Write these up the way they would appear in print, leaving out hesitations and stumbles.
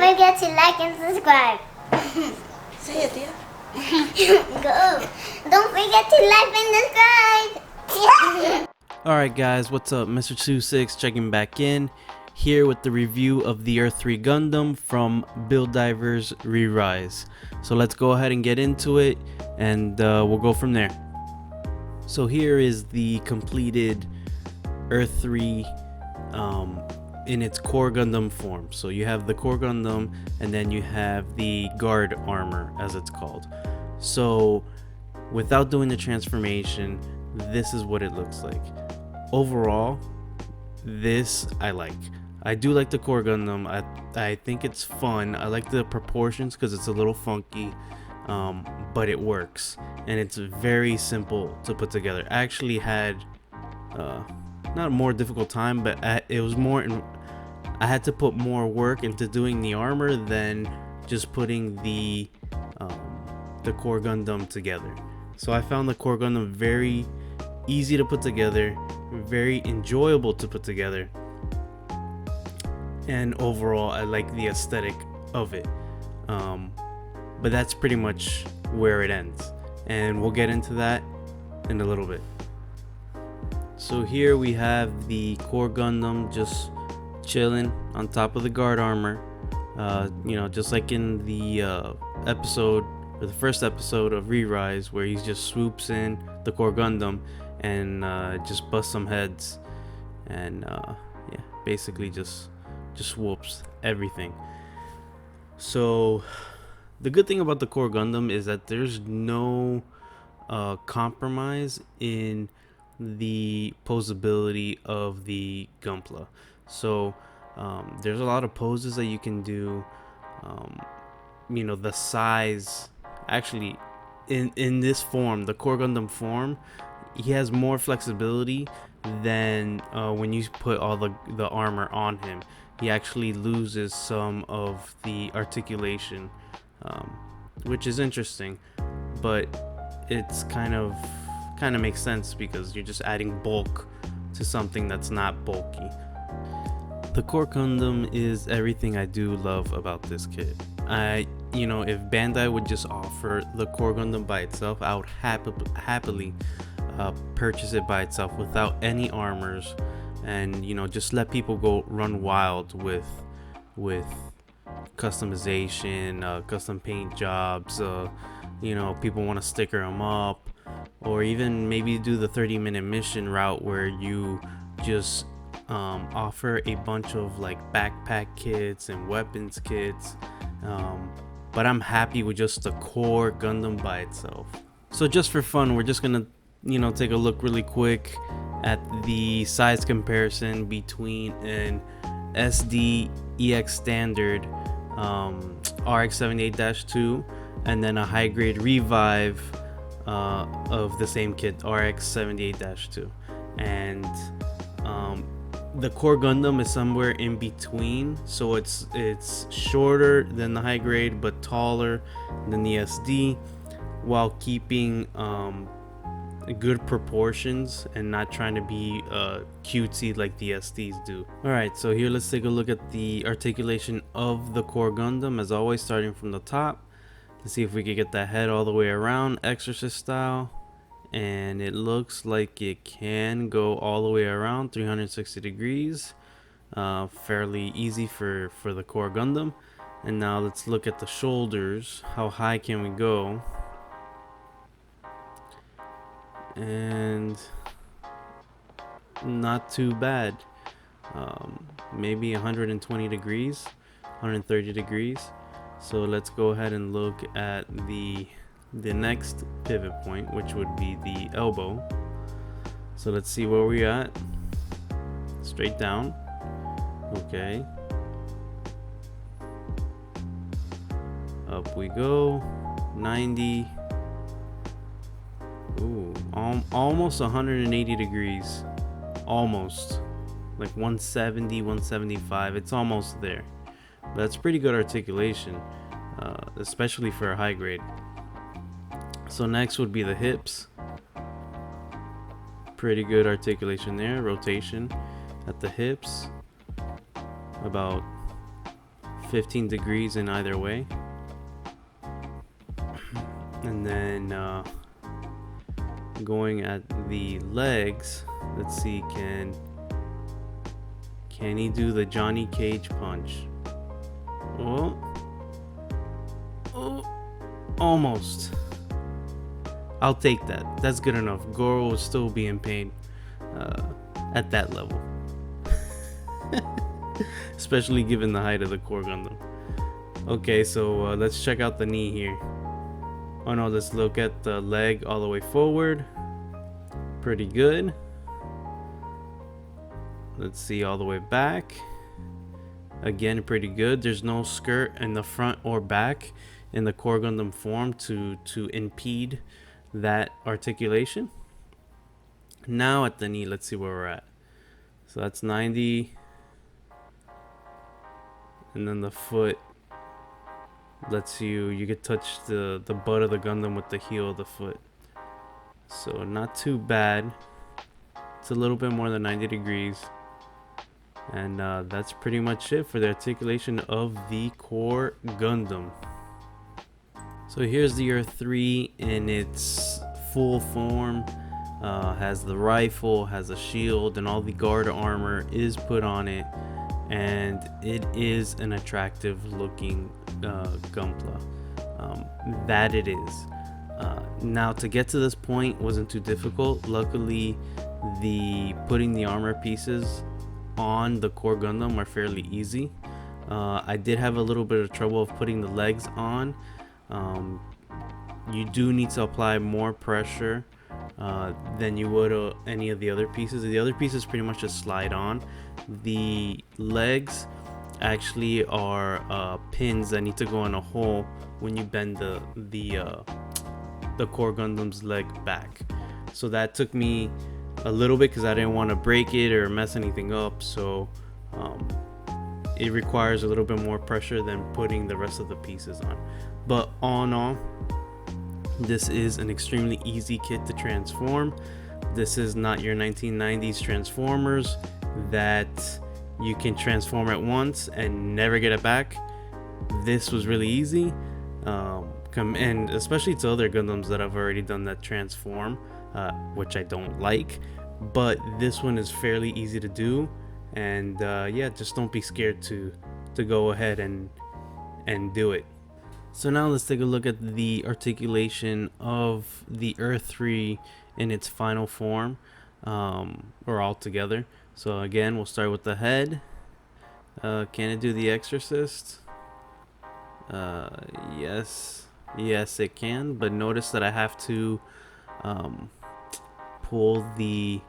forget to like and subscribe. Say it, dear. Go. Don't forget to like and subscribe. Alright guys, what's up? MR.TwoSix checking back in here with the review of the Earthree Gundam from Build Divers Re-Rise. So let's go ahead and get into it, and we'll go from there. So here is the completed Earthree in its core Gundam form. So you have the core Gundam, and then you have the guard armor, as it's called. So without doing the transformation, this is what it looks like. Overall, this I like. I do like the core Gundam. I think it's fun. I like the proportions because it's a little funky, but it works, and it's very simple to put together. I actually had not a more difficult time, but it was more I had to put more work into doing the armor than just putting the core Gundam together. So I found the core Gundam very easy to put together, very enjoyable to put together, and overall I like the aesthetic of it. But that's pretty much where it ends, and we'll get into that in a little bit. So here we have the core Gundam just chilling on top of the guard armor, just like in the the first episode of Re-Rise, where he just swoops in the core Gundam and just busts some heads, and basically just whoops everything. So the good thing about the core Gundam is that there's no compromise in the posability of the Gunpla. So there's a lot of poses that you can do. The size, actually, in this form, the core Gundam form, he has more flexibility than when you put all the armor on him. He actually loses some of the articulation, which is interesting, but it's kind of makes sense because you're just adding bulk to something that's not bulky. The core Gundam is everything I do love about this kit. If Bandai would just offer the core Gundam by itself, I would happily purchase it by itself without any armors, and just let people go run wild with customization, custom paint jobs. People want to sticker them up, or even maybe do the 30-minute mission route where you just offer a bunch of like backpack kits and weapons kits, but I'm happy with just the core Gundam by itself. So just for fun, we're just gonna take a look really quick at the size comparison between an SD EX standard RX-78-2 and then a high grade revive of the same kit, RX-78-2. And the core Gundam is somewhere in between, so it's shorter than the high grade but taller than the SD, while keeping good proportions and not trying to be cutesy like the SDs do. Alright, so here let's take a look at the articulation of the core Gundam, as always starting from the top. Let's see if we can get that head all the way around exorcist style, and it looks like it can go all the way around 360 degrees, fairly easy for the core Gundam. And now let's look at the shoulders. How high can we go? And not too bad. Maybe 120 degrees, 130 degrees. So let's go ahead and look at the next pivot point, which would be the elbow. So let's see where we're at. Straight down. Okay. Up we go. 90. Ooh, almost 180 degrees. Almost. Like 170, 175. It's almost there. But that's pretty good articulation, especially for a high grade. So next would be the hips. Pretty good articulation there. Rotation at the hips. About 15 degrees in either way. And then going at the legs, let's see, can he do the Johnny Cage punch? Oh, almost. I'll take that. That's good enough. Goro will still be in pain at that level. Especially given the height of the core Gundam. Okay, so let's check out the knee here. Oh no, let's look at the leg all the way forward. Pretty good. Let's see all the way back. Again, pretty good. There's no skirt in the front or back in the core Gundam form to impede that articulation. Now at the knee, let's see where we're at. So that's 90. And then the foot lets you can touch the butt of the Gundam with the heel of the foot. So not too bad. It's a little bit more than 90 degrees. And that's pretty much it for the articulation of the core Gundam. So here's the Earthree in its full form. Has the rifle, has a shield, and all the guard armor is put on it. And it is an attractive looking Gunpla. That it is. Now to get to this point wasn't too difficult. Luckily, putting the armor pieces on the core Gundam are fairly easy. I did have a little bit of trouble of putting the legs on. You do need to apply more pressure than you would any of the other pieces. The other pieces pretty much just slide on. The legs actually are pins that need to go in a hole when you bend the core Gundam's leg back. So that took me a little bit because I didn't want to break it or mess anything up. So it requires a little bit more pressure than putting the rest of the pieces on. But all in all, this is an extremely easy kit to transform. This is not your 1990s Transformers that you can transform at once and never get it back. This was really easy, and especially to other Gundams that have already done that transform, which I don't like. But this one is fairly easy to do, and yeah, just don't be scared to go ahead and do it. So now let's take a look at the articulation of the Earthree in its final form, or all together. So again, we'll start with the head. Can it do the Exorcist? Yes it can, but notice that I have to pull the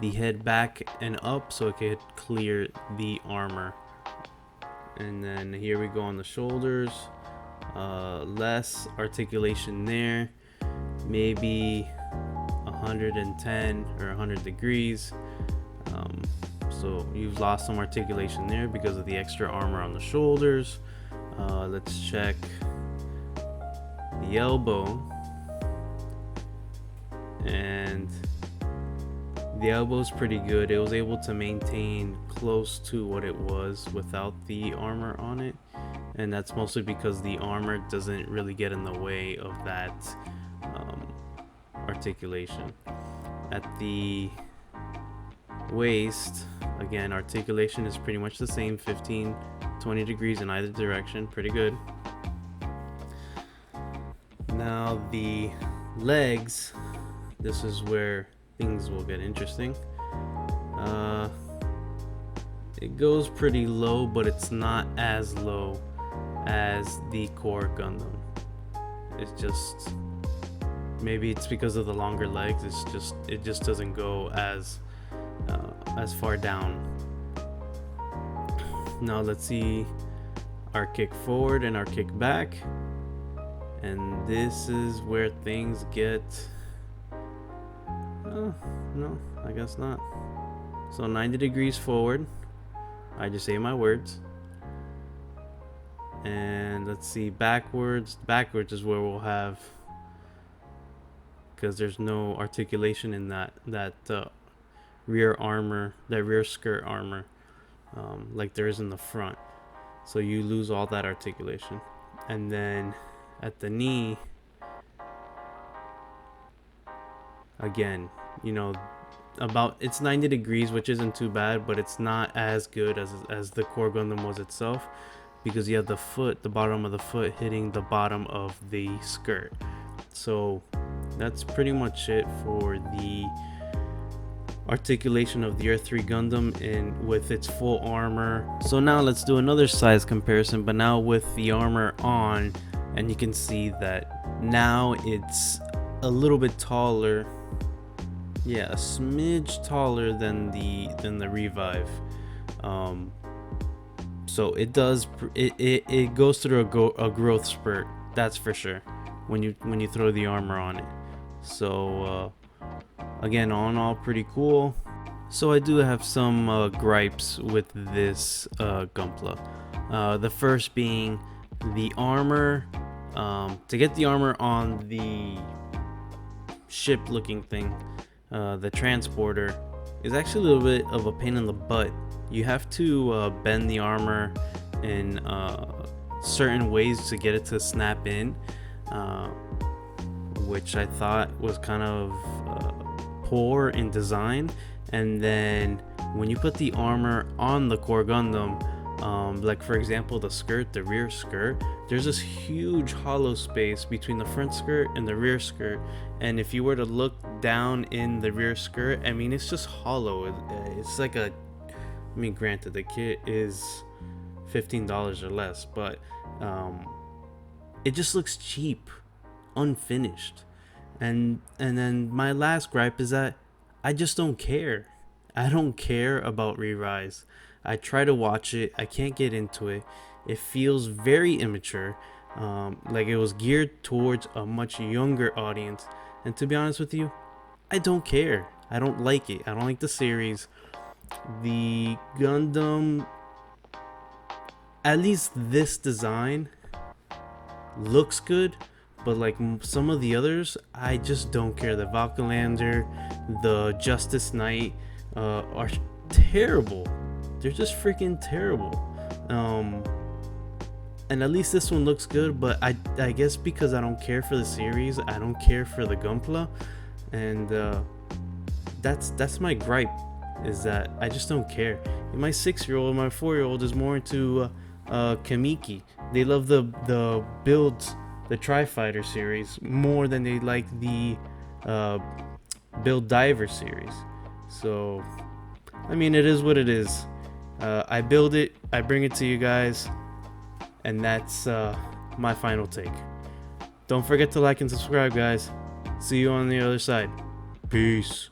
head back and up so it could clear the armor. And then here we go on the shoulders. Less articulation there, maybe 110 or 100 degrees. So you've lost some articulation there because of the extra armor on the shoulders. Let's check the elbow, and the elbow is pretty good. It was able to maintain close to what it was without the armor on it, and that's mostly because the armor doesn't really get in the way of that articulation. At the waist, again, articulation is pretty much the same, 15-20 degrees in either direction. Pretty good. Now the legs, this is where things will get interesting. It goes pretty low, but it's not as low as the core Gundam. It's just, maybe it's because of the longer legs. It just doesn't go as far down. Now let's see our kick forward and our kick back, and this is where things get no, I guess not. So 90 degrees forward, I just say my words. And let's see, backwards is where we'll have, because there's no articulation in that rear armor, that rear skirt armor, like there is in the front. so you lose all that articulation. And then at the knee, again, you know, about it's 90 degrees, which isn't too bad, but it's not as good as the core Gundam was itself, because you have the foot, the bottom of the foot hitting the bottom of the skirt. So that's pretty much it for the articulation of the Earthree Gundam in with its full armor. So now let's do another size comparison, but now with the armor on, and you can see that now it's a little bit taller. Yeah, a smidge taller than the Revive. So it does it goes through a growth spurt, that's for sure, when you throw the armor on it. So again, all in all, pretty cool. So I do have some gripes with this Gunpla. The first being the armor. To get the armor on the ship looking thing, the transporter, is actually a little bit of a pain in the butt. You have to bend the armor in certain ways to get it to snap in, which I thought was kind of poor in design. And then when you put the armor on the core Gundam, like for example the rear skirt, there's this huge hollow space between the front skirt and the rear skirt, and if you were to look down in the rear skirt, I mean, it's just hollow. It's like I mean, granted, the kit is $15 or less, but it just looks cheap, unfinished. And then my last gripe is that I just don't care. I don't care about Re-Rise. I try to watch it, I can't get into it. It feels very immature, like it was geared towards a much younger audience. And to be honest with you, I don't care. I don't like it. I don't like the series. The Gundam, at least this design, looks good, but like some of the others, I just don't care. The Valkylander, the Justice Knight are terrible. They're just freaking terrible. And at least this one looks good, but I guess because I don't care for the series, I don't care for the Gunpla, and that's my gripe, is that I just don't care. My 6-year-old, my 4-year-old is more into Kamiki. They love the builds, the Tri-Fighter series, more than they like the Build Diver series. So I mean, it is what it is. I build it, I bring it to you guys, and that's my final take. Don't forget to like and subscribe, guys. See you on the other side. Peace.